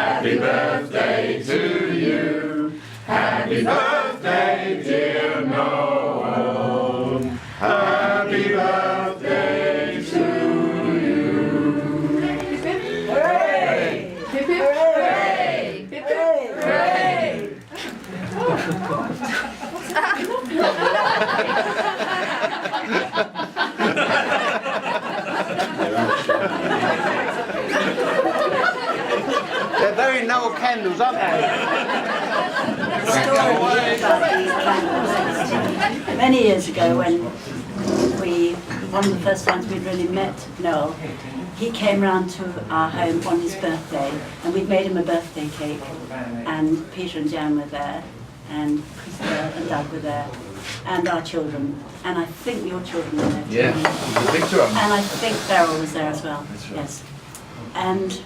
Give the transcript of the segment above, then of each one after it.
Happy birthday to you. Happy birthday, dear Noel. Happy birthday to you. Hooray! Hip hip hooray! Hip hip hooray! They're very Noel candles, aren't they? Many years ago, when one of the first times we'd really met Noel, he came round to our home on his birthday, and we'd made him a birthday cake, and Peter and Jan were there, and Christopher and Doug were there, and our children, and I think your children were there too. Yeah, there's a picture of them. And I think Beryl was there as well. That's right. Yes. And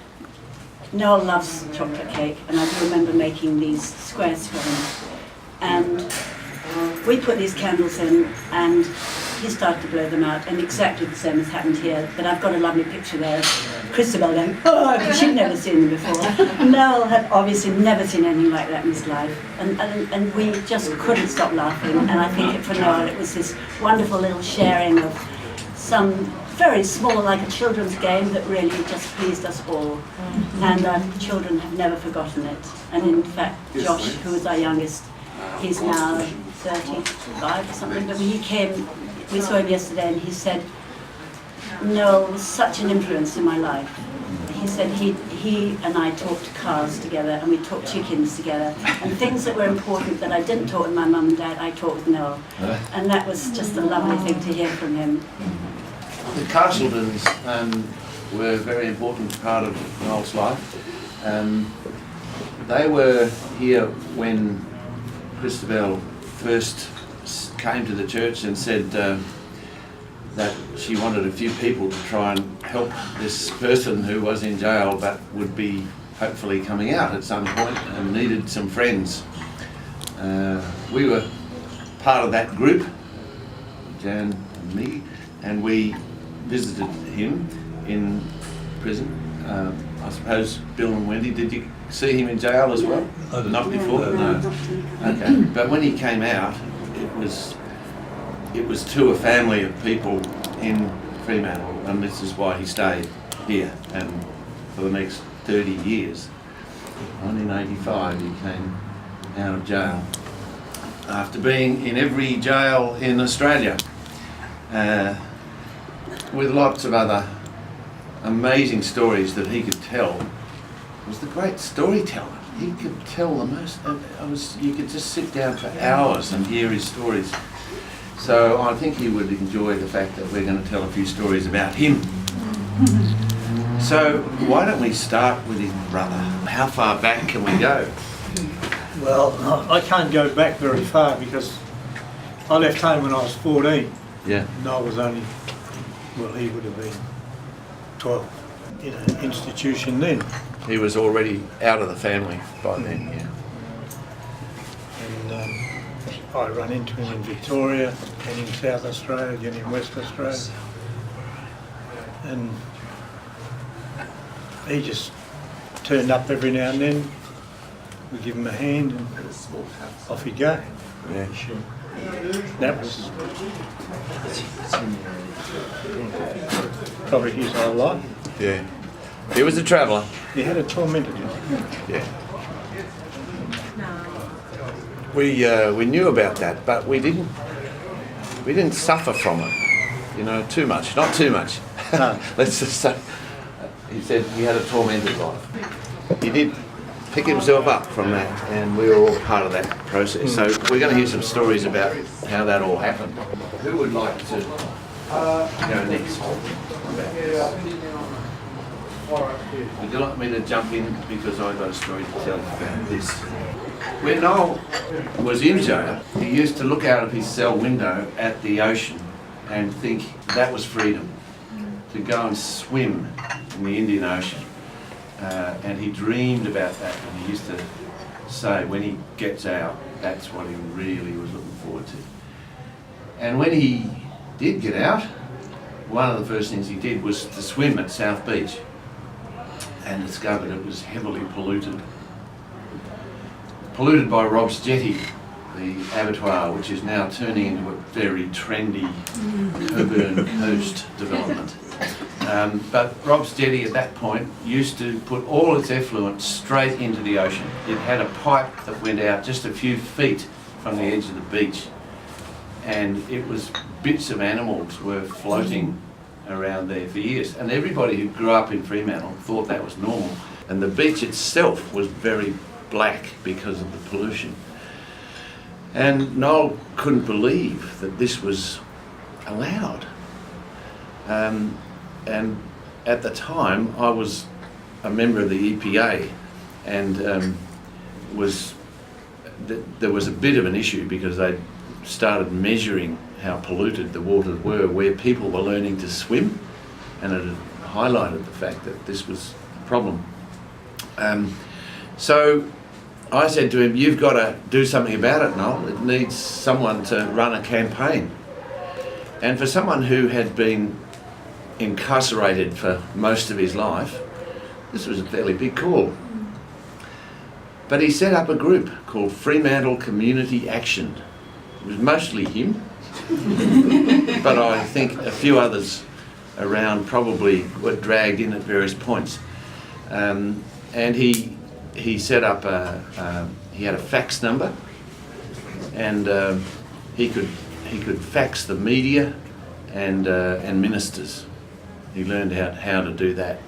Noel loves chocolate cake, and I do remember making these squares for him. And we put these candles in, and he started to blow them out, and exactly the same has happened here. But I've got a lovely picture there of Christabel going, oh, because she'd never seen them before. Noel had obviously never seen anything like that in his life, and we just couldn't stop laughing. And I think for Noel it was this wonderful little sharing of some very small, like a children's game that really just pleased us all. And our children have never forgotten it. And in fact, Josh, who was our youngest, he's now 35 or something, but he came, we saw him yesterday, and he said, Noel was such an influence in my life. He said he and I talked cars together, and we talked chickens together, and things that were important that I didn't talk with my mum and dad, I talked with Noel. And that was just a lovely thing to hear from him. The Castletons were a very important part of Noel's life. They were here when Christabel first came to the church and said that she wanted a few people to try and help this person who was in jail but would be hopefully coming out at some point and needed some friends. We were part of that group, Jan and me, and we visited him in prison. I suppose Bill and Wendy, did you see him in jail as well? Not before? No. Okay. But when he came out, it was to a family of people in Fremantle, and this is why he stayed here and for the next 30 years. 1985 he came out of jail after being in every jail in Australia, with lots of other amazing stories that he could tell. He was the great storyteller. He could tell the most, you could just sit down for hours and hear his stories. So I think he would enjoy the fact that we're going to tell a few stories about him. So why don't we start with his brother? How far back can we go? Well, I can't go back very far because I left home when I was 14. Yeah. And I was only, well, he would have been 12 in an institution then. He was already out of the family by then, yeah. And I ran into him in Victoria and in South Australia and in West Australia. And he just turned up every now and then. We give him a hand and off he'd go. Yeah. That was probably his whole life. Yeah. He was a traveller. He had a tormented him. Yeah. We knew about that, but we didn't suffer from it, you know, too much. Not too much. No. Let's just say. He said he had a tormented life. He did pick himself up from that, and we were all part of that process. So we're going to hear some stories about how that all happened. Who would like to go next? Would you like me to jump in, because I've got a story to tell about this? When Noel was in jail, he used to look out of his cell window at the ocean and think that was freedom, to go and swim in the Indian Ocean. And he dreamed about that, and he used to say when he gets out, that's what he really was looking forward to. And when he did get out, one of the first things he did was to swim at South Beach. and discovered it was heavily polluted. Polluted by Rob's Jetty, the abattoir, which is now turning into a very trendy Coburn Coast development. But Rob's Jetty at that point used to put all its effluent straight into the ocean. It had a pipe that went out just a few feet from the edge of the beach, and it was bits of animals were floating around there for years, and everybody who grew up in Fremantle thought that was normal, and the beach itself was very black because of the pollution. And Noel couldn't believe that this was allowed. And at the time, I was a member of the EPA, and there was a bit of an issue because they started measuring how polluted the waters were where people were learning to swim, and it had highlighted the fact that this was a problem. So I said to him, "You've got to do something about it, Noel. It needs someone to run a campaign." And for someone who had been incarcerated for most of his life, this was a fairly big call. But he set up a group called Fremantle Community Action. It was mostly him, but I think a few others around probably were dragged in at various points. And he set up he had a fax number, and he could fax the media and ministers. He learned how to do that,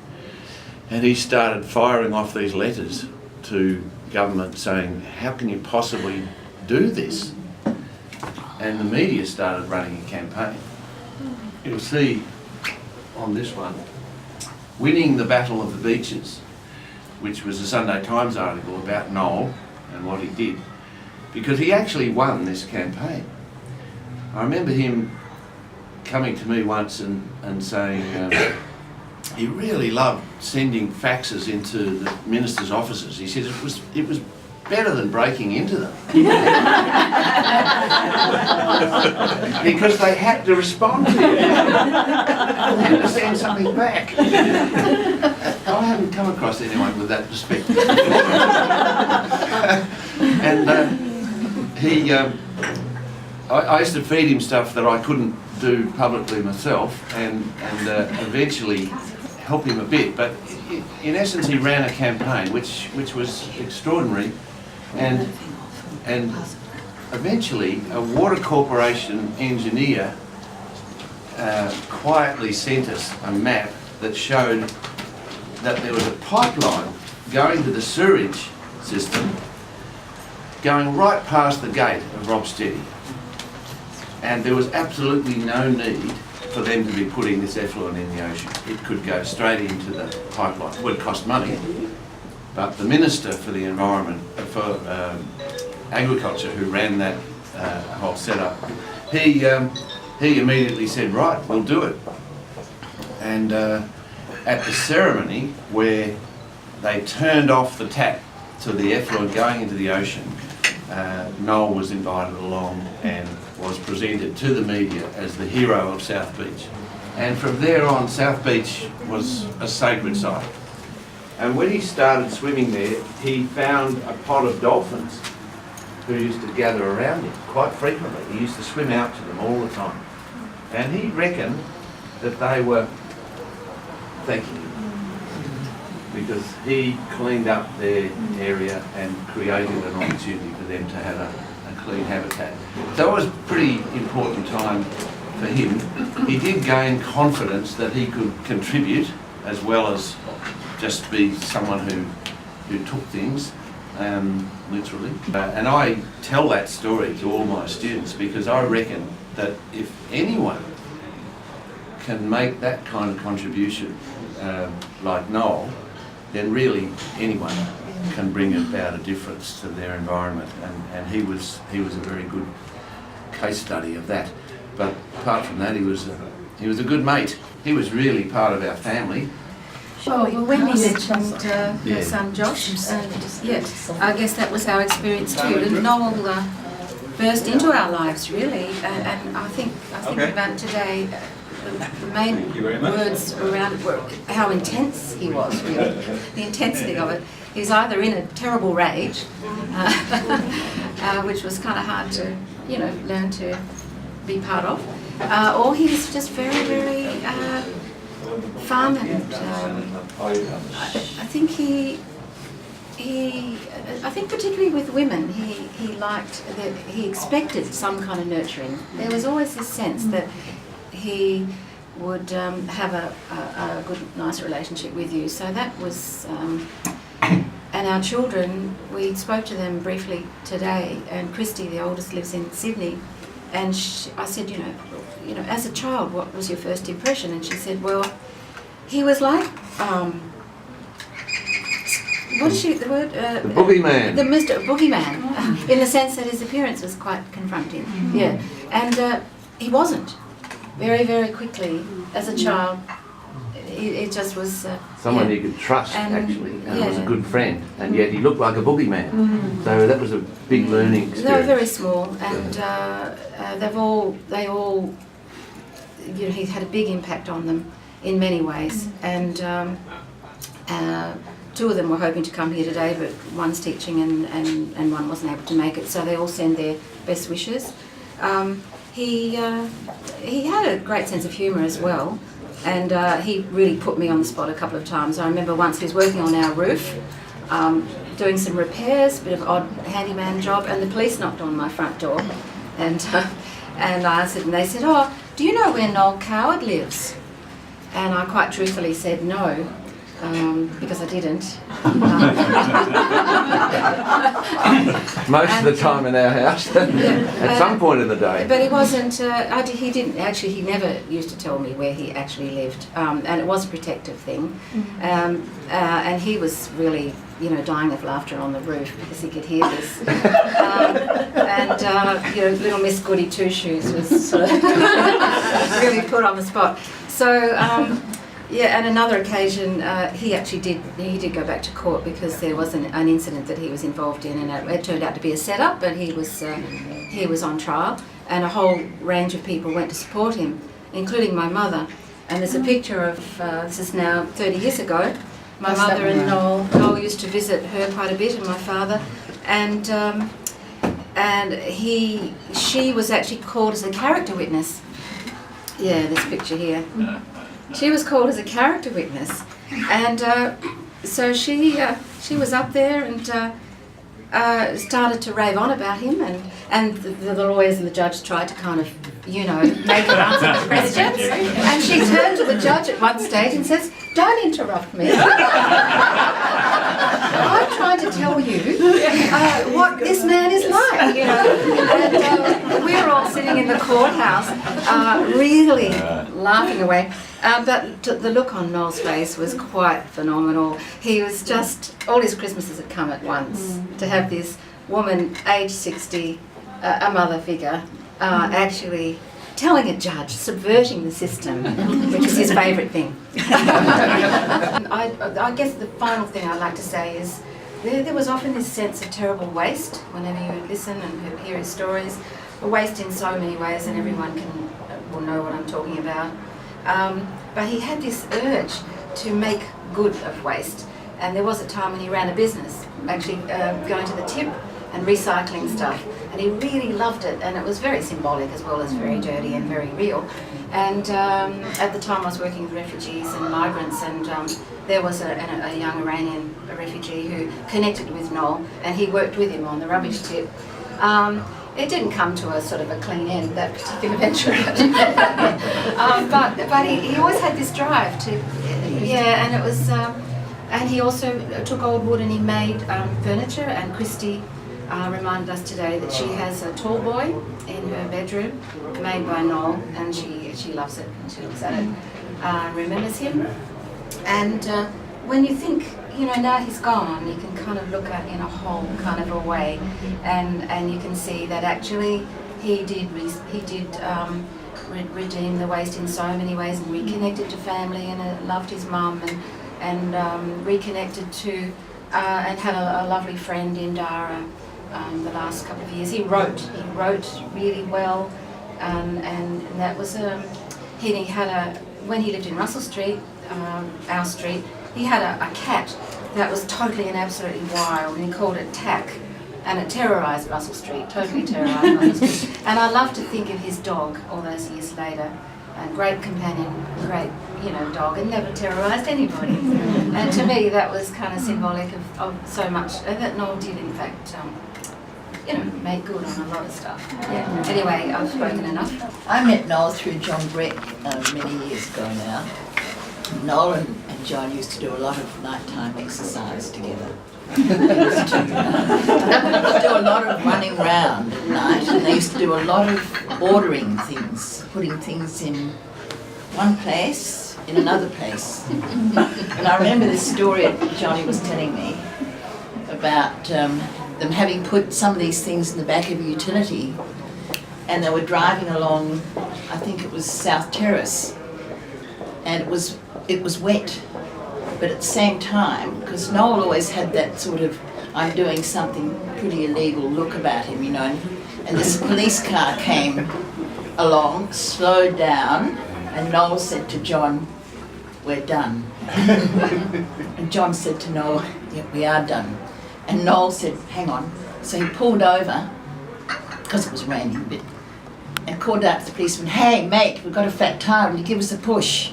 and he started firing off these letters to government saying, "How can you possibly do this?" And the media started running a campaign. You'll see on this one, "Winning the Battle of the Beaches," which was a Sunday Times article about Noel and what he did, because he actually won this campaign. I remember him coming to me once and saying he really loved sending faxes into the ministers' offices. He said it was better than breaking into them because they had to respond to you and to send something back. I haven't come across anyone with that perspective. And I used to feed him stuff that I couldn't do publicly myself, and eventually help him a bit. But in essence, he ran a campaign which was extraordinary, and eventually a water corporation engineer quietly sent us a map that showed that there was a pipeline going to the sewerage system going right past the gate of Rob's Jetty, and there was absolutely no need for them to be putting this effluent in the ocean. It could go straight into the pipeline. It would cost money, but the Minister for the Environment, for Agriculture, who ran that whole setup, he immediately said, "Right, we'll do it." And at the ceremony where they turned off the tap to the effluent going into the ocean, Noel was invited along and was presented to the media as the hero of South Beach. And from there on, South Beach was a sacred site. And when he started swimming there, he found a pod of dolphins who used to gather around him quite frequently. He used to swim out to them all the time. And he reckoned that they were thanking him because he cleaned up their area and created an opportunity for them to have a clean habitat. So it was a pretty important time for him. He did gain confidence that he could contribute as well as just be someone who took things literally. And I tell that story to all my students because I reckon that if anyone can make that kind of contribution like Noel, then really anyone can bring about a difference to their environment, and he was a very good case study of that. But apart from that, he was a good mate. He was really part of our family. Well, Wendy mentioned her son Josh, and yeah, I guess that was our experience too. And Noel burst into our lives really, and I think about today, the main words around it were how intense he was, really, the intensity of it. He was either in a terrible rage, which was kind of hard to, learn to be part of, or he was just very, very fun, and I think I think particularly with women, he liked that he expected some kind of nurturing. There was always this sense that he would have a good, nice relationship with you. So that was, and our children, we spoke to them briefly today, and Christy, the oldest, lives in Sydney, and I said, as a child, what was your first impression? And she said, well, he was like, what is the word? The boogeyman. The Mr. Boogeyman, in the sense that his appearance was quite confronting. Yeah, and he wasn't. Very, very quickly, as a child, it just was... Someone you could trust, actually, and was a yeah. good friend, and yet he looked like a boogeyman. So that was a big learning experience. They were very small, and they all, he had a big impact on them in many ways, and two of them were hoping to come here today, but one's teaching and one wasn't able to make it, so they all send their best wishes. He had a great sense of humour as well, and he really put me on the spot a couple of times. I remember once he was working on our roof, doing some repairs, a bit of odd handyman job, and the police knocked on my front door, and I said, and they said, oh, do you know where Noel Coward lives? And I quite truthfully said no. Because I didn't. Most of the time in our house, at some point in the day. But he wasn't, he didn't, actually he never used to tell me where he actually lived, and it was a protective thing. And he was really, dying of laughter on the roof because he could hear this. Little Miss Goody Two Shoes was sort of really put on the spot. So, yeah, and another occasion, he did go back to court because there was an incident that he was involved in, and it turned out to be a setup, but he was on trial, and a whole range of people went to support him, including my mother. And there's a picture of, this is now 30 years ago, my mother and Noel used to visit her quite a bit, and my father, and she was actually called as a character witness. Yeah, this picture here. She was called as a character witness, and so she was up there and started to rave on about him, and the lawyers and the judge tried to kind of, make her answer the questions, and she turned to the judge at one stage and says, "Don't interrupt me. I'm trying to tell you what this man is like, And we were all sitting in the courthouse, really laughing away. But the look on Noel's face was quite phenomenal. He was just, all his Christmases had come at once. To have this woman, age 60, a mother figure, actually telling a judge, subverting the system, which is his favourite thing. I guess the final thing I'd like to say is there was often this sense of terrible waste whenever you listen and hear his stories. Waste in so many ways, and everyone will know what I'm talking about. But he had this urge to make good of waste, and there was a time when he ran a business, actually going to the tip and recycling stuff, and he really loved it, and it was very symbolic as well as very dirty and very real. And at the time I was working with refugees and migrants, and there was a young Iranian refugee who connected with Noel, and he worked with him on the rubbish tip. It didn't come to a sort of a clean end, that particular venture. But he always had this drive to, and it was, and he also took old wood and he made furniture, and Christy reminded us today that she has a tall boy in her bedroom made by Noel, and she loves it, and she looks at it, remembers him. And when you think, now he's gone, you can kind of look at it in a whole kind of a way, and you can see that actually he did redeem the waste in so many ways, and reconnected to family, and loved his mum, and reconnected to and had a lovely friend in Dara the last couple of years. He wrote really well, and that was he had when he lived in Russell Street, our street, he had a cat that was totally and absolutely wild, and he called it Tack, and it terrorised Russell Street, totally terrorised Russell Street. And I love to think of his dog all those years later, and great companion, great, dog, and never terrorised anybody. And to me that was kind of symbolic of so much that Noel did in fact, make good on a lot of stuff. Yeah. Anyway, I've spoken enough. I met Noel through John Breck many years ago now. Noel and John used to do a lot of nighttime exercise together. They used to do a lot of running around at night, and they used to do a lot of ordering things, putting things in one place, in another place. And I remember this story that Johnny was telling me about them having put some of these things in the back of a utility, and they were driving along, I think it was South Terrace, and it was wet. But at the same time, because Noel always had that sort of, I'm doing something pretty illegal look about him, and this police car came along, slowed down, and Noel said to John, "We're done." And John said to Noel, "Yeah, we are done." And Noel said, "Hang on." So he pulled over, because it was raining a bit, and called out to the policeman, "Hey mate, we've got a flat tire, will you give us a push?"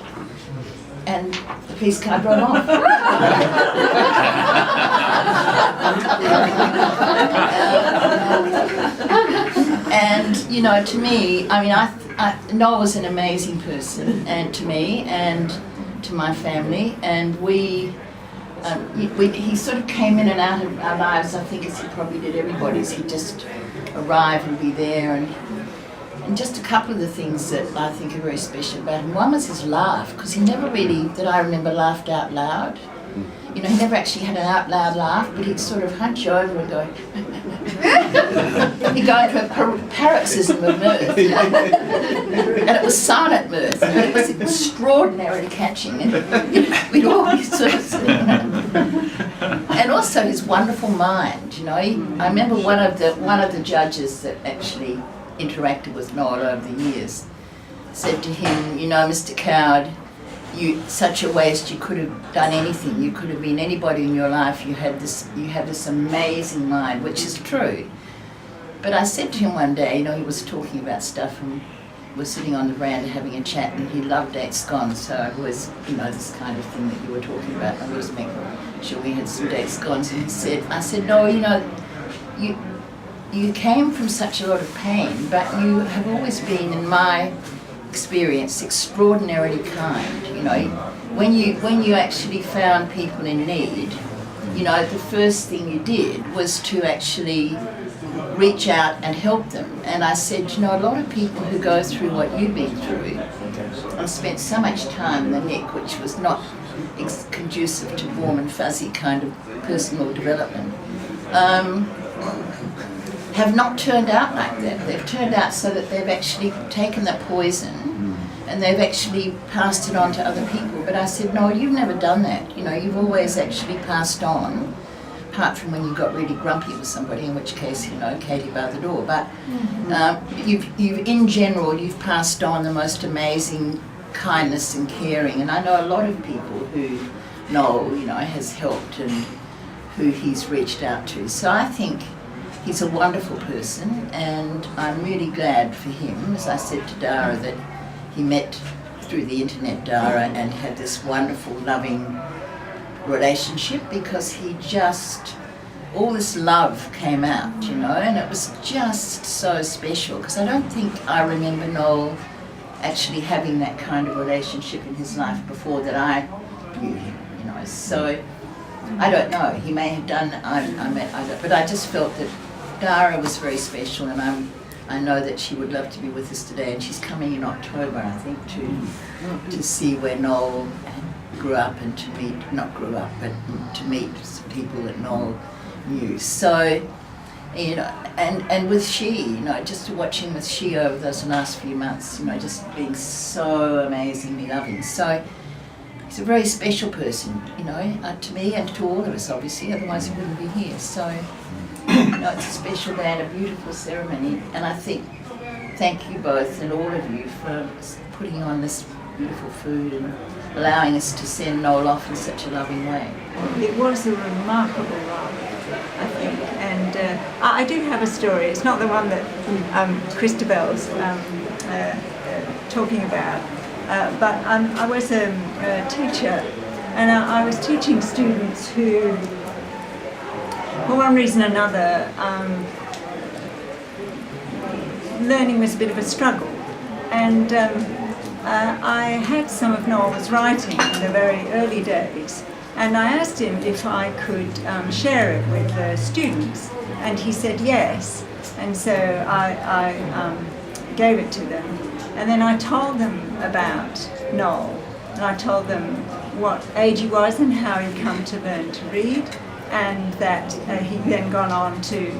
And the police car drove off. And to me, Noel was an amazing person, and to me and to my family, and he sort of came in and out of our lives, I think, as he probably did everybody's. He'd just arrive and be there, and just a couple of the things that I think are very special about him. One was his laugh, because he never really, that I remember, laughed out loud. He never actually had an out loud laugh, but he'd sort of hunch over and go, he'd go into a paroxysm of mirth, and it was silent mirth, and it was extraordinarily catching, and we'd all be sort of and also his wonderful mind. I remember one of the judges that actually interacted with Noel over the years said to him, "Mr. Coward, you such a waste. You could have done anything. You could have been anybody in your life. You have this amazing mind," which is true. But I said to him one day, he was talking about stuff, and we're sitting on the veranda having a chat, and he loved dates gone. So I was, this kind of thing that you were talking about. I was making sure we had some dates gone. And I said, "No, you came from such a lot of pain, but you have always been, in my experience, extraordinarily kind. When you actually found people in need, the first thing you did was to actually reach out and help them." And I said, a lot of people who go through what you've been through and spent so much time in the Nick, which was not conducive to warm and fuzzy kind of personal development, have not turned out like that. They've turned out so that they've actually taken that poison and they've actually passed it on to other people. But I said, "No, you've never done that. You've always actually passed on, apart from when you got really grumpy with somebody, in which case, Katie barred the door. But in general, you've passed on the most amazing kindness and caring. And I know a lot of people who Noel, has helped and who he's reached out to. So I think he's a wonderful person, and I'm really glad for him, as I said to Dara, that he met through the internet, Dara, and had this wonderful, loving relationship, because all this love came out, and it was just so special, because I don't think I remember Noel actually having that kind of relationship in his life before that I knew him, So I don't know, he may have done, but I just felt that Dara was very special, and I know that she would love to be with us today, and she's coming in October, I think, to see where Noel grew up, and to meet, not grew up, but to meet some people that Noel knew. So, and with She, just to watch him with She over those last few months, just being so amazingly loving. So he's a very special person, to me and to all of us, obviously, otherwise he wouldn't be here. So, it's a special day and a beautiful ceremony, and I think thank you both and all of you for putting on this beautiful food and allowing us to send Noel off in such a loving way. It was a remarkable ride, I think, and I do have a story. It's not the one that Christabel's talking about, but I was a teacher, and I was teaching students who, for one reason or another, learning was a bit of a struggle, and I had some of Noel's writing in the very early days, and I asked him if I could share it with the students, and he said yes, and so I gave it to them, and then I told them about Noel, and I told them what age he was and how he'd come to learn to read, and that he'd then gone on to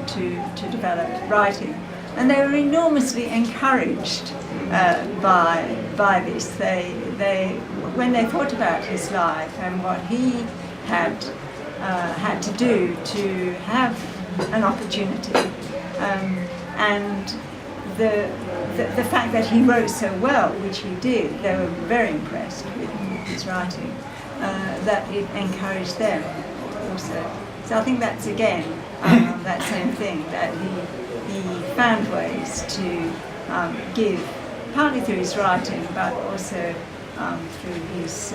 develop writing. And they were enormously encouraged by this. When they thought about his life and what he had to do to have an opportunity, and the fact that he wrote so well, which he did, they were very impressed with his writing. That it encouraged them also. So I think that's again that same thing, that he found ways to give, partly through his writing, but also through his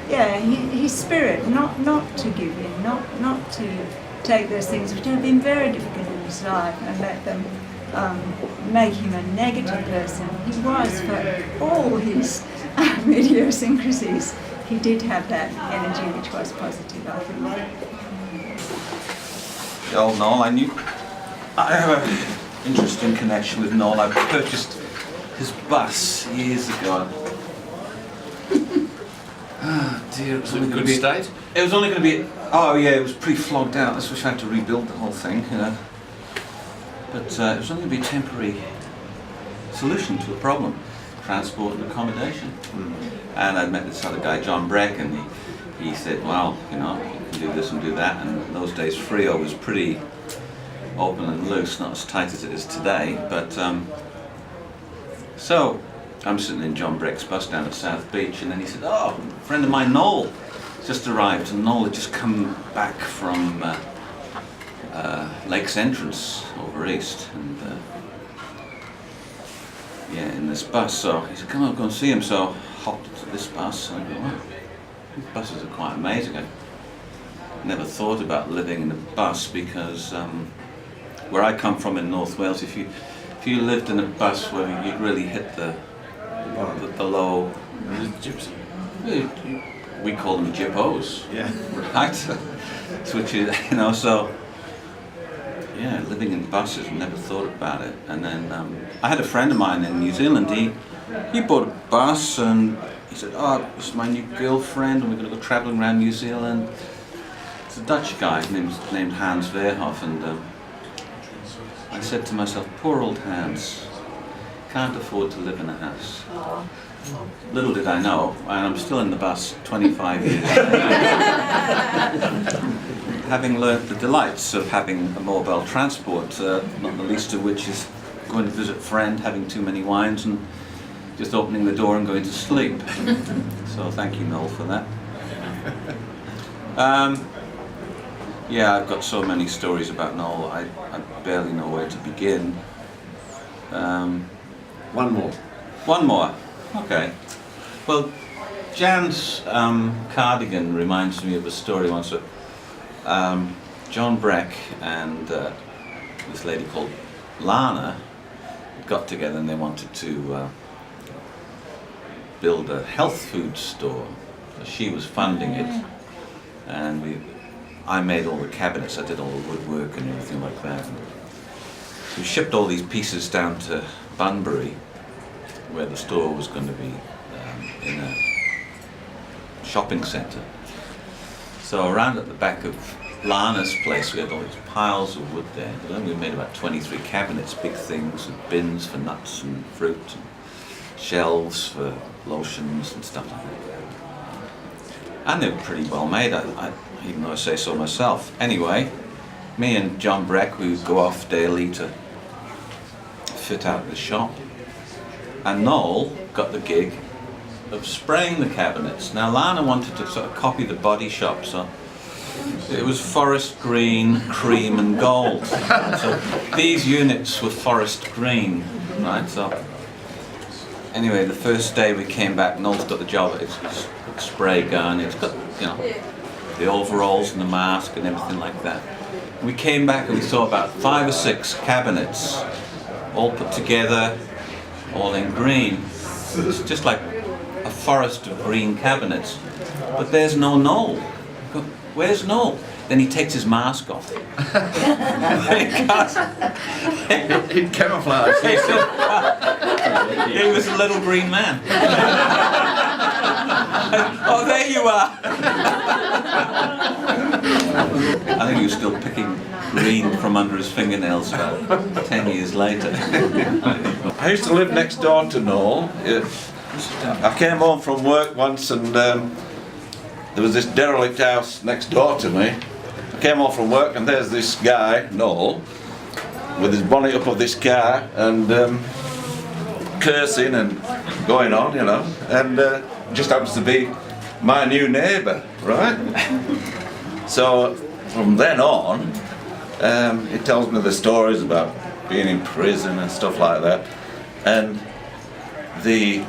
his spirit, not to give in, not to take those things which have been very difficult in his life and let them make him a negative person. He was, for all his idiosyncrasies, he did have that energy which was positive, I think. Old Noel, I have an interesting connection with Noel. I purchased his bus years ago. Oh dear, it was only going to be... state? It was only going to be... Oh yeah, it was pretty flogged out. I just wish I had to rebuild the whole thing, you know. But it was only going to be a temporary solution to a problem. Transport and accommodation. And I'd met this other guy, John Breck, and he said, well, you know, you can do this and do that. And in those days, Freo was pretty open and loose, not as tight as it is today. But so I'm sitting in John Breck's bus down at South Beach, and then he said, oh, a friend of mine, Noel, just arrived. And Noel had just come back from Lakes Entrance over east, and in this bus. So he said, come on, go and see him. So I hopped into this bus, and I go, wow, these buses are quite amazing. I never thought about living in a bus because where I come from in North Wales, if you lived in a bus where you'd really hit the low, we call them jippos, right? Which is, you know, so yeah, living in buses, never thought about it. And then I had a friend of mine in New Zealand. He bought a bus, and he said, oh, this is my new girlfriend, and we're going to go travelling around New Zealand. It's a Dutch guy named Hans Verhoef, and I said to myself, poor old Hans, can't afford to live in a house. Little did I know, and I'm still in the bus 25 years. Having learnt the delights of having a mobile transport, not the least of which is going to visit a friend, having too many wines, and just opening the door and going to sleep. So thank you, Noel, for that. Yeah, I've got so many stories about Noel, I barely know where to begin. One more. One more, okay. Well, Jan's cardigan reminds me of a story once. John Breck and this lady called Lana got together, and they wanted to build a health food store. She was funding it, and I made all the cabinets, I did all the woodwork and everything like that. So we shipped all these pieces down to Bunbury, where the store was going to be in a shopping centre. So around at the back of Lana's place, we had all these piles of wood there. And then we made about 23 cabinets, big things, and bins for nuts and fruit, and shelves for lotions and stuff like that. And they were pretty well made, even though I say so myself. Anyway, me and John Breck, we would go off daily to fit out the shop. And Noel got the gig of spraying the cabinets. Now Lana wanted to sort of copy the body shop, so it was forest green, cream and gold. So these units were forest green, right? So anyway, the first day we came back, Noel's got the job, it's spray gun, it's got, you know, the overalls and the mask and everything like that. We came back and we saw about 5 or 6 cabinets, all put together, all in green. It's just like a forest of green cabinets. But there's no Noel. Where's Noel? Then he takes his mask off. In camouflage. He was a little green man. Oh, there you are. I think he was still picking green from under his fingernails about 10 years later. I used to live next door to Noel. I came home from work once and there was this derelict house next door to me. I came home from work and there's this guy, Noel, with his bonnet up of this car and cursing and going on, you know, and just happens to be my new neighbour, right? So from then on, he tells me the stories about being in prison and stuff like that, and the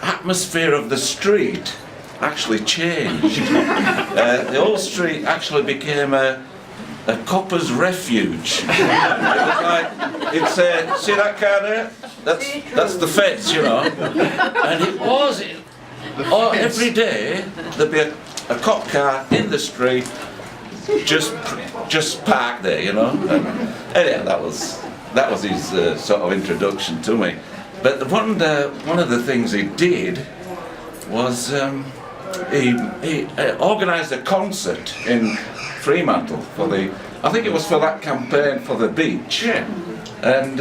atmosphere of the street actually changed. The whole street actually became a copper's refuge. It was like, it's see that car there? That's the fence, you know. And it was, every day there'd be a cop car in the street, just parked there, you know. And anyhow, that was his sort of introduction to me. But one of the things he did was he organised a concert in Fremantle for I think it was for that campaign for the beach. Yeah. And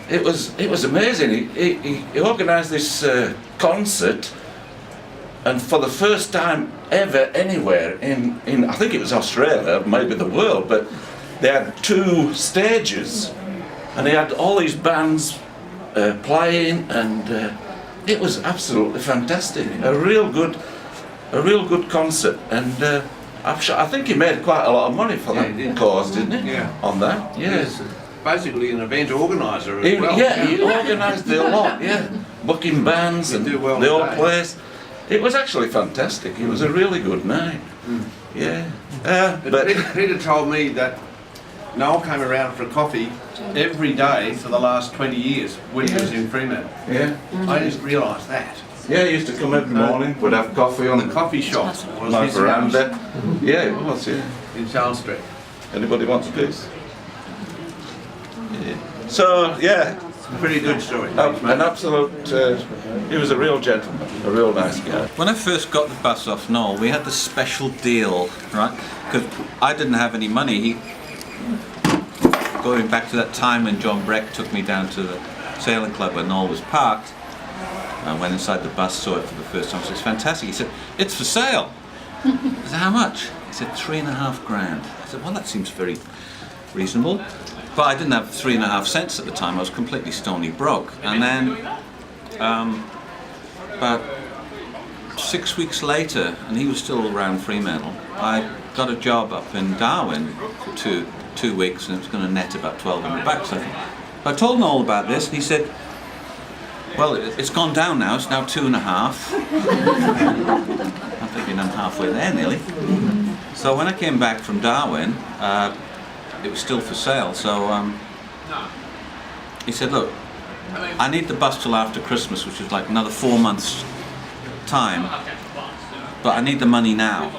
it was amazing. He organised this concert, and for the first time ever anywhere in I think it was Australia, maybe the world, but they had 2 stages, and he had all these bands playing, and it was absolutely fantastic. A real good concert, and I think he made quite a lot of money for that cause, didn't he? Yeah. On that, yes. Basically an event organiser as well. Yeah, he organised it a lot, yeah. Booking bands and do well the whole today. place. It was actually fantastic. It was a really good night. Yeah. But Peter told me that Noel came around for a coffee every day for the last 20 years when he was in Fremantle. yeah, I didn't realise that. yeah, he used to come every morning. We'd have coffee on The coffee shop was my his veranda. house Yeah, it was. Yeah. in Charles Street. Anybody wants a piece? Yeah. So yeah, Pretty good story. an absolute. He was a real gentleman, a real nice guy. When I first got the bus off Noel, we had the special deal, right? Because I didn't have any money. Going back to that time when John Breck took me down to the sailing club where Noel was parked, I went inside the bus, saw it for the first time. I said, "It's fantastic." He said, "It's for sale." I said, "How much?" He said, $3.5 grand. I said, "Well, that seems very reasonable." But I didn't have 3.5 cents at the time. I was completely stony broke. And then about 6 weeks later, and he was still around Fremantle, I got a job up in Darwin for two weeks, and it was going to net about $1,200. I told Noel about this, and he said, "Well, it's gone down now. It's now 2.5. I'm thinking I'm halfway there nearly. So when I came back from Darwin, it was still for sale. So he said, "Look, I need the bus till after Christmas, which is like another 4 months' time, but I need the money now."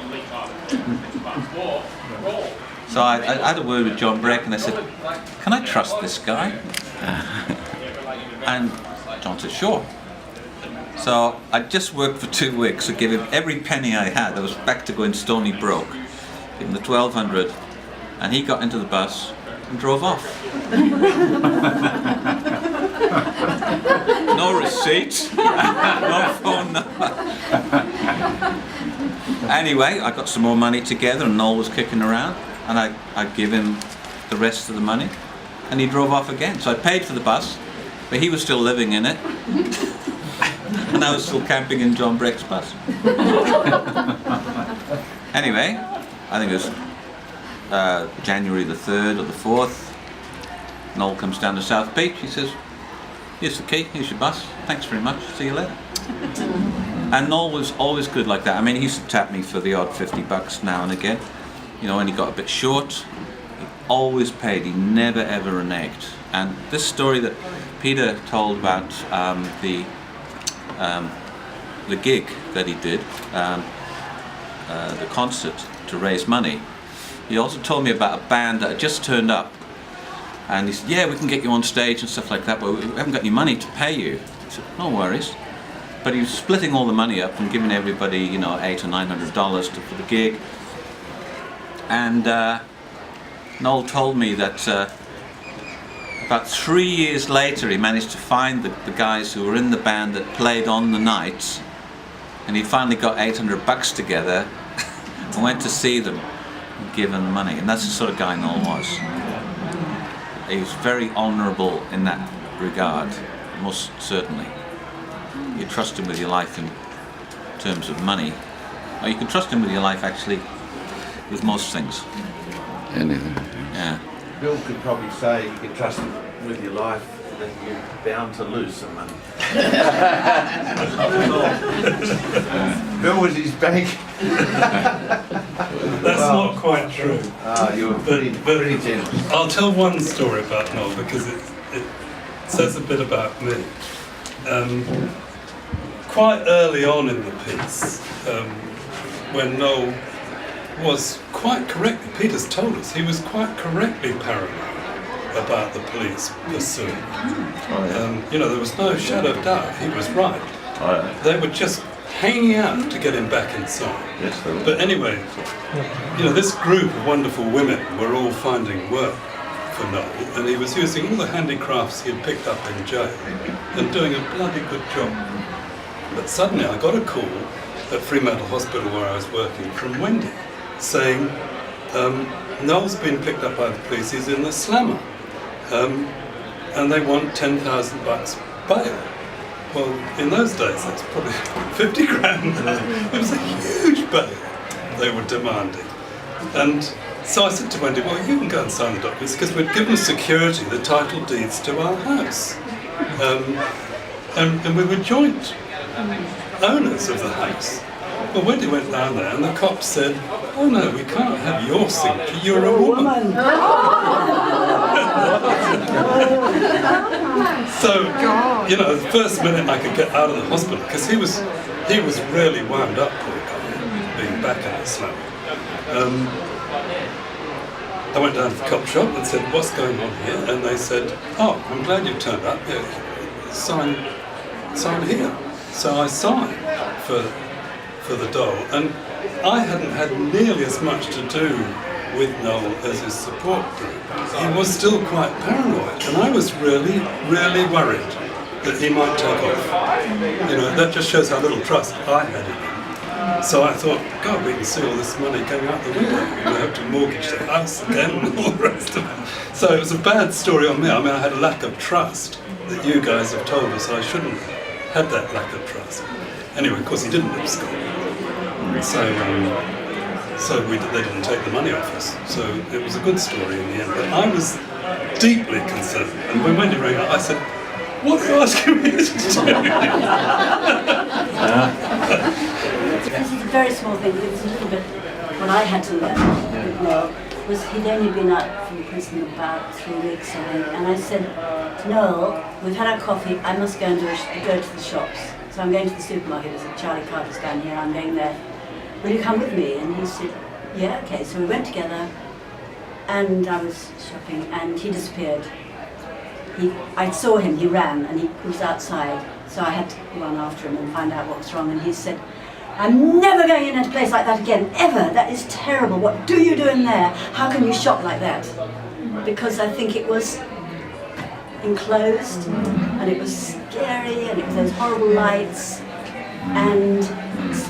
So I had a word with John Breck, and I said, "Can I trust this guy?" And John said, "Sure." So I just worked for 2 weeks. I gave him every penny I had. I was back to going stony broke. Gave him the 1,200, and he got into the bus and drove off. No receipt, no phone number. Anyway, I got some more money together, and Noel was kicking around, and I give him the rest of the money. and he drove off again. So I paid for the bus, but he was still living in it, and I was still camping in John Breck's bus. Anyway, I think it was January the 3rd or the 4th. Noel comes down to South Beach. He says, "Here's the key, here's your bus. Thanks very much, see you later." And Noel was always good like that. I mean, he used to tap me for the odd $50 now and again. You know, when he got a bit short, he always paid. He never ever reneged. And this story that Peter told about the gig that he did, the concert to raise money, he also told me about a band that had just turned up. And he said, "Yeah, we can get you on stage and stuff like that, but we haven't got any money to pay you." I said, "No worries." But he was splitting all the money up and giving everybody, you know, $800 or $900 for the gig. And Noel told me that about 3 years later he managed to find the guys who were in the band that played on the nights, and he finally got $800 together and went to see them and give them money. And that's the sort of guy Noel was. He was very honourable in that regard, most certainly. You trust him with your life in terms of money, or you can trust him with your life actually with most things. Anything. Yeah. Bill could probably say you can trust him with your life, that you're bound to lose some money. Bill was his bank. That's not quite true. You were very generous. I'll tell one story about Noel because it says a bit about me. Quite early on in the piece, when Noel was quite correctly, Peter's told us, he was quite correctly paranoid about the police pursuing. You know, there was no shadow of doubt, he was right. They were just hanging out to get him back inside. Yes, they were. But anyway, you know, this group of wonderful women were all finding work for Noel, and he was using all the handicrafts he had picked up in jail and doing a bloody good job. But suddenly I got a call at Fremantle Hospital where I was working from Wendy saying, Noel's been picked up by the police, he's in the slammer, and they want $10,000 bail. Well, in those days that's probably 50 grand. It was a huge bail they were demanding. And so I said to Wendy, well, you can go and sign the documents because we'd given security the title deeds to our house. And we were joint owners of the house. Well, Wendy went down there and the cops said, oh no, we can't have your signature, you're a woman. So, you know, the first minute I could get out of the hospital, because he was really wound up, poor guy, being back in the slum. I went down to the cop shop and said, what's going on here? And they said, oh, I'm glad you turned up. Yeah, sign here. So I signed for the doll, and I hadn't had nearly as much to do with Noel as his support group. He was still quite paranoid, and I was really, really worried that he might take off. You know, that just shows how little trust I had in him. So I thought, God, we can see all this money going out the window. We'll have to mortgage the house again and all the rest of it. So it was a bad story on me. I mean, I had a lack of trust that you guys have told us I shouldn't have had that lack of trust. Anyway, of course, he didn't abscond. So they didn't take the money off us. So it was a good story in the end. But I was deeply concerned. And when Wendy rang up, I said, what are you asking me to do? This is a very small thing, but it was a little bit what I had to learn with Noel. Was he'd only been out from prison about 3 weeks, I think. And I said, Noel, we've had our coffee, I must go and go to the shops. So I'm going to the supermarket, there's a Charlie Carter's down here, I'm going there. Will you come with me? And he said, yeah, okay. So we went together, and I was shopping, and he disappeared. I saw him, he ran, and he was outside. So I had to run after him and find out what was wrong. And he said, I'm never going in a place like that again, ever. That is terrible. What do you do in there? How can you shop like that? Because I think it was enclosed, and it was scary, and it was those horrible lights, and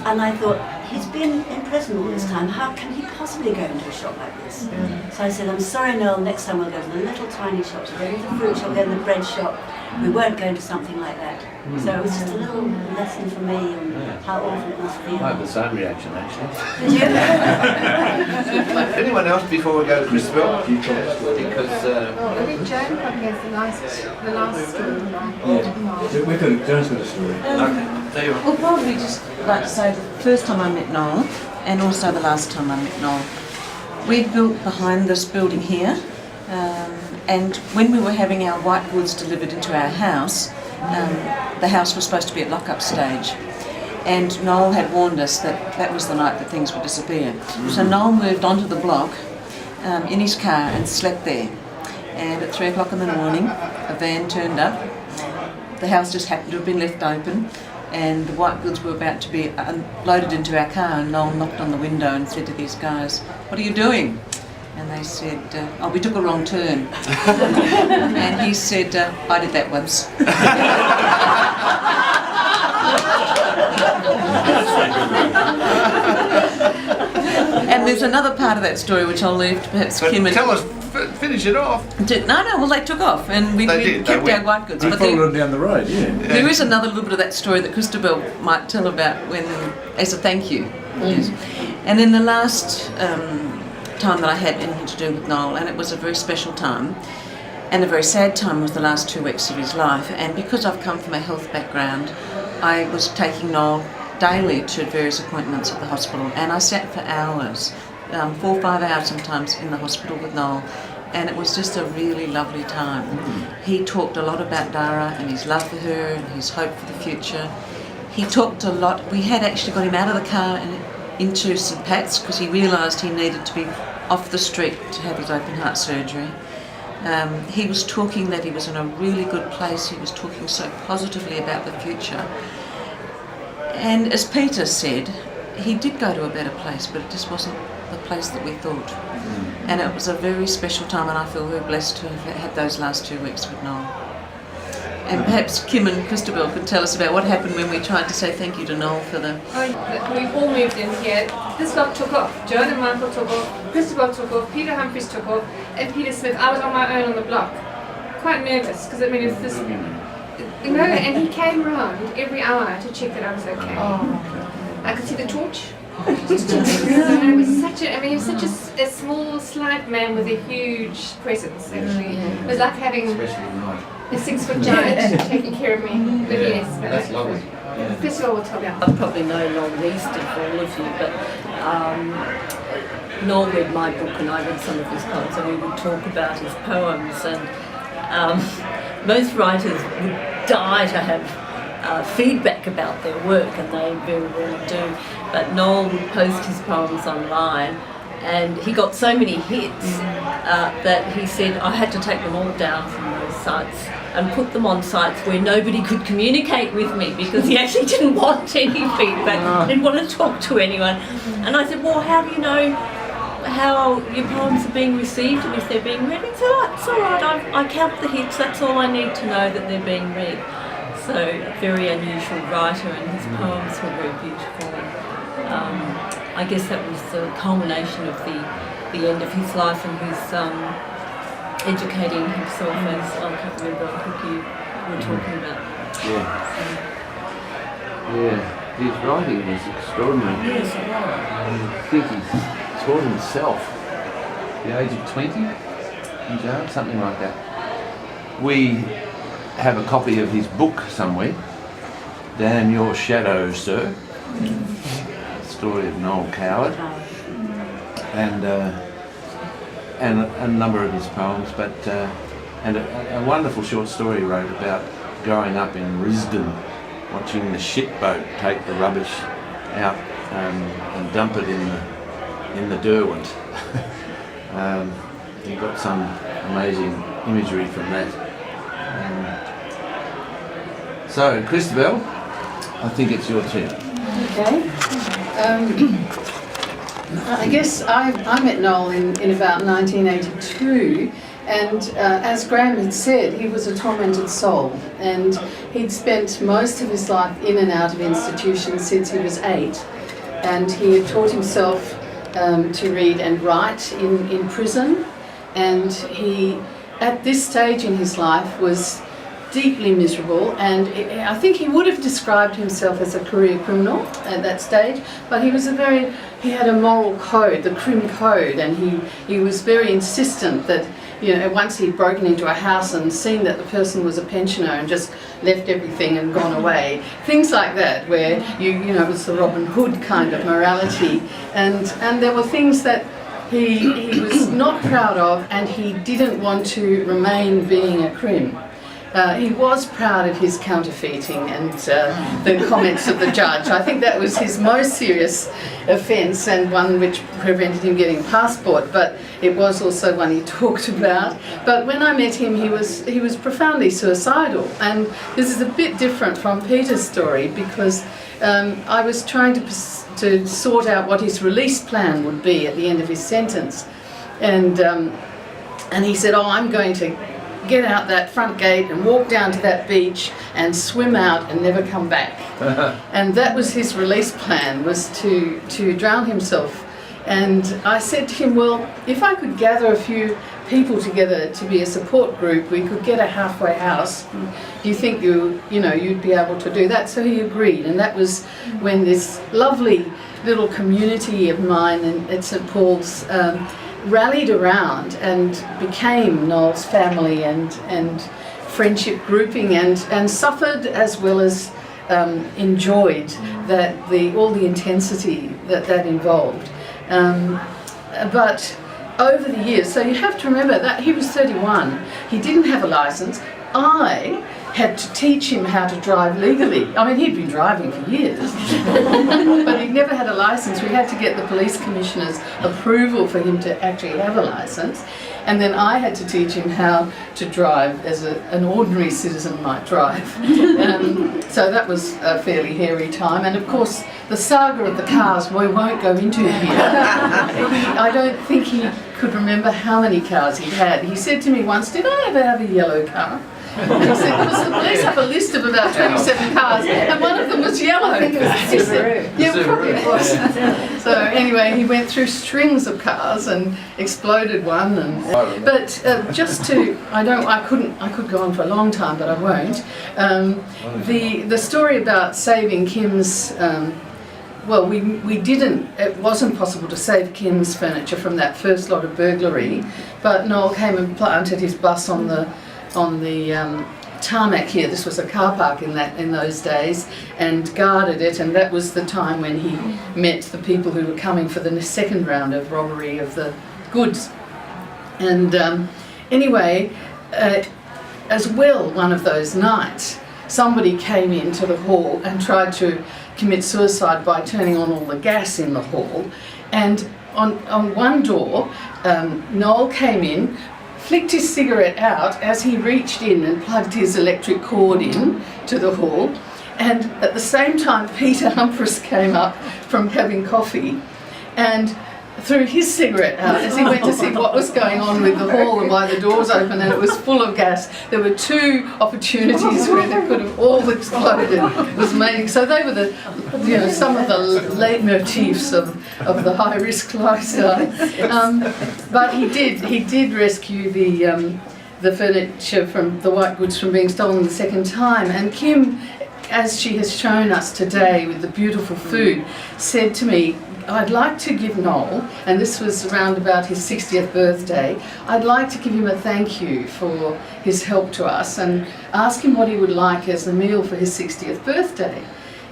I thought, he's been in prison all this time. How can he possibly go into a shop like this? So I said, I'm sorry, Noel, next time we'll go to the little tiny shops. We'll go to the fruit shop, we'll go to the bread shop. We won't go to something like that. So it was just a little lesson for me on how awful it must feel. I have the same reaction, actually. Did you? Anyone else before we go to Christabel? Because I think Joan probably has the last story. Joan's got a story. there you are. Well, probably just like to say the first time I met Noel and also the last time I met Noel. We built behind this building here, and when we were having our white goods delivered into our house, the house was supposed to be at lock-up stage. And Noel had warned us that that was the night that things would disappear. So Noel moved onto the block in his car and slept there. And at 3 o'clock in the morning, a van turned up. The house just happened to have been left open, and the white goods were about to be loaded into our car, and Noel knocked on the window and said to these guys, "What are you doing?" And they said, "Oh, we took a wrong turn." And he said, "I did that once." And there's another part of that story which I'll leave to perhaps Kim and... Tell us, finish it off. Well, they took off and we kept our white goods. They But followed them down the road, yeah. there is another little bit of that story that Christabel might tell about when, as a thank you. Yes. And then the last time that I had anything to do with Noel, and it was a very special time and a very sad time, was the last 2 weeks of his life. And because I've come from a health background, I was taking Noel daily to various appointments at the hospital, and I sat for hours, 4 or 5 hours sometimes in the hospital with Noel, and it was just a really lovely time. He talked a lot about Dara and his love for her and his hope for the future. He talked a lot. We had actually got him out of the car and into St Pat's because he realised he needed to be off the street to have his open heart surgery. He was talking that he was in a really good place. He was talking so positively about the future. And as Peter said, he did go to a better place, but it just wasn't the place that we thought. And it was a very special time, and I feel very blessed to have had those last 2 weeks with Noel. And perhaps Kim and Christabel could tell us about what happened when we tried to say thank you to Noel for the... We all moved in here. This lot took off. Joan and Michael took off. Christabel took off. Peter Humphries took off. And Peter Smith. I was on my own on the block. Quite nervous, because I mean, it's this... No, and he came round every hour to check that I was okay. I could see the torch. It was such a, he was such a small, slight man with a huge presence, actually. It was like having a 6-foot giant taking care of me. But yes, That's lovely. Christabel will tell you. I probably know Noel least of all of you, but Noel read my book and I read some of his poems, and we would talk about his poems, and most writers would die to have feedback about their work, and they very rarely do. But Noel would post his poems online, and he got so many hits that he said, I had to take them all down from those sites and put them on sites where nobody could communicate with me, because he actually didn't want any feedback, didn't want to talk to anyone. And I said, well, how do you know how your poems are being received and if they're being read? He said, oh, it's all right, I count the hits, that's all I need to know that they're being read. So, a very unusual writer, and his poems were very beautiful. I guess that was the culmination of the end of his life and his educating himself, as I can't remember, I think you were talking about. Yeah, his writing was extraordinary. Yes, it was. I think he's taught himself at the age of 20, something like that. We have a copy of his book somewhere, Damn Your Shadow, Sir. The story of Noel Coward, and a number of his poems, but and a wonderful short story he wrote about growing up in Risdon, watching the shipboat take the rubbish out and dump it in the Derwent. He got some amazing imagery from that. So, Christabel, I think it's your turn. Okay. I guess I met Noel in about 1982, and as Graham had said, he was a tormented soul, and he'd spent most of his life in and out of institutions since he was 8. and he had taught himself to read and write in prison, and he, at this stage in his life, was deeply miserable, and I think he would have described himself as a career criminal at that stage, but he had a moral code, the crim code, and he was very insistent that, you know, once he'd broken into a house and seen that the person was a pensioner and just left everything and gone away, things like that, where you know, it was the Robin Hood kind of morality, and there were things that he was not proud of, and he didn't want to remain being a crim. He was proud of his counterfeiting and the comments of the judge. I think that was his most serious offence, and one which prevented him getting a passport, but it was also one he talked about. But when I met him, he was profoundly suicidal, and this is a bit different from Peter's story, because I was trying to sort out what his release plan would be at the end of his sentence, and he said, "Oh, I'm going to get out that front gate and walk down to that beach and swim out and never come back." And that was his release plan, was to drown himself. And I said to him, well, if I could gather a few people together to be a support group, we could get a halfway house. Do you think you'd be able to do that? So he agreed, and that was when this lovely little community of mine at St Paul's rallied around and became Noel's family and friendship grouping, and suffered as well as enjoyed all the intensity that involved. But over the years, so you have to remember that he was 31, he didn't have a licence. I had to teach him how to drive legally. I mean, he'd been driving for years, but he'd never had a licence. We had to get the police commissioner's approval for him to actually have a licence. And then I had to teach him how to drive as an ordinary citizen might drive. So that was a fairly hairy time. And of course, the saga of the cars we won't go into here. I don't think he could remember how many cars he had. He said to me once, "Did I ever have a yellow car?" And he said, because the police have a list of about 27 cars, and one of them was yellow. I think it was a Subaru. Yeah, probably it was. So anyway, he went through strings of cars and exploded one. But just to, I could go on for a long time, but I won't. The story about saving Kim's. Well, we didn't, it wasn't possible to save Kim's furniture from that first lot of burglary, but Noel came and planted his bus on the tarmac here. This was a car park in those days, and guarded it, and that was the time when he met the people who were coming for the second round of robbery of the goods. And anyway, as well, one of those nights, somebody came into the hall and tried to commit suicide by turning on all the gas in the hall, and on one door, Noel came in, flicked his cigarette out as he reached in and plugged his electric cord in to the hall, and at the same time Peter Humphries came up from having coffee and threw his cigarette out as he went to see what was going on with the hall and why the doors open, and it was full of gas. There were two opportunities where it could have all exploded. It was amazing. So they were some of the leitmotifs of the high risk lifestyle. But he did rescue the furniture from the white goods from being stolen the second time. And Kim, as she has shown us today with the beautiful food, said to me, "I'd like to give Noel," and this was around about his 60th birthday, "I'd like to give him a thank you for his help to us and ask him what he would like as a meal for his 60th birthday."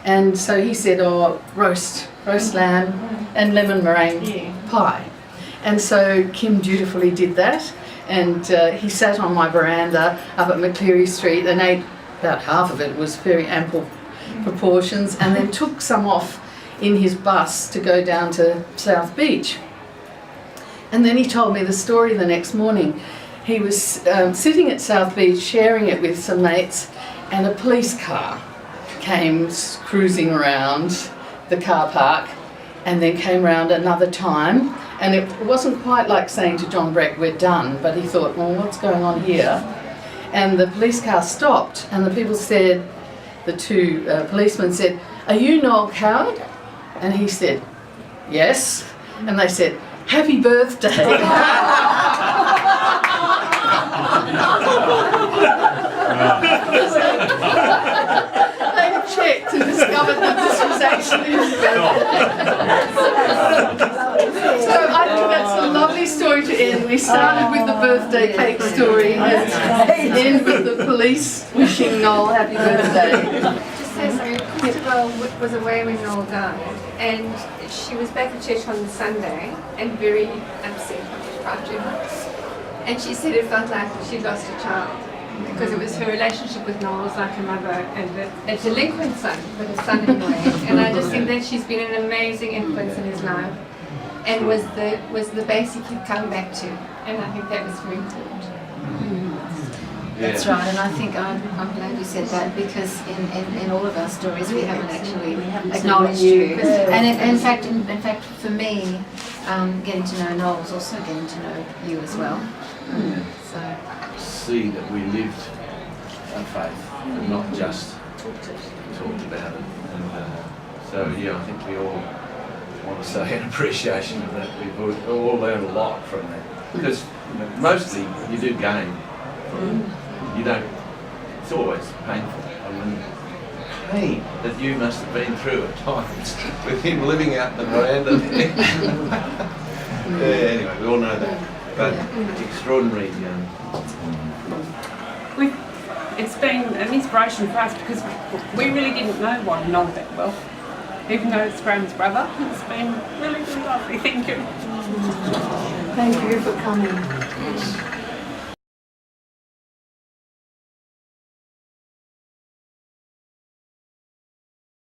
And so he said, "Oh, roast lamb and lemon meringue pie." And so Kim dutifully did that, and he sat on my veranda up at McCleary Street and ate about half of it. It was very ample proportions, and then took some off in his bus to go down to South Beach. And then he told me the story the next morning. He was sitting at South Beach sharing it with some mates, and a police car came cruising around the car park, and then came round another time, and it wasn't quite like saying to John Breck, "We're done," but he thought, well, what's going on here? And the police car stopped, and the people said, the two policemen said, "Are you Noel Coward?" And he said, yes. And they said, happy birthday. They checked and discovered that this was actually his birthday. So I think that's a lovely story to end. We started with the birthday cake story and end with the police wishing Noel happy birthday. Just say something. Christabel was away when Noel died, and she was back at church on the Sunday and very upset. She cried too much. And she said it felt like she'd lost a child, because it was her relationship with Noel was like a mother and a delinquent son, but a son anyway. And I just think that she's been an amazing influence in his life, and was the base he could come back to. And I think that was very important. That's right, and I think I'm glad you said that, because in all of our stories we haven't actually acknowledged you. And in fact, for me, getting to know Noel was also getting to know you as well. So See that we lived our faith and not just talked about it. And so yeah, I think we all want to say an appreciation of that. We've all learned a lot from that, because mostly you do gain. You don't. It's always painful. I mean, pain that you must have been through at times with him living out in the veranda. Yeah, anyway, we all know that. But extraordinary. It's been an inspiration for us, because we really didn't know one Noel that well, even though it's Graham's brother. It's been really, really lovely. Thank you. Thank you for coming.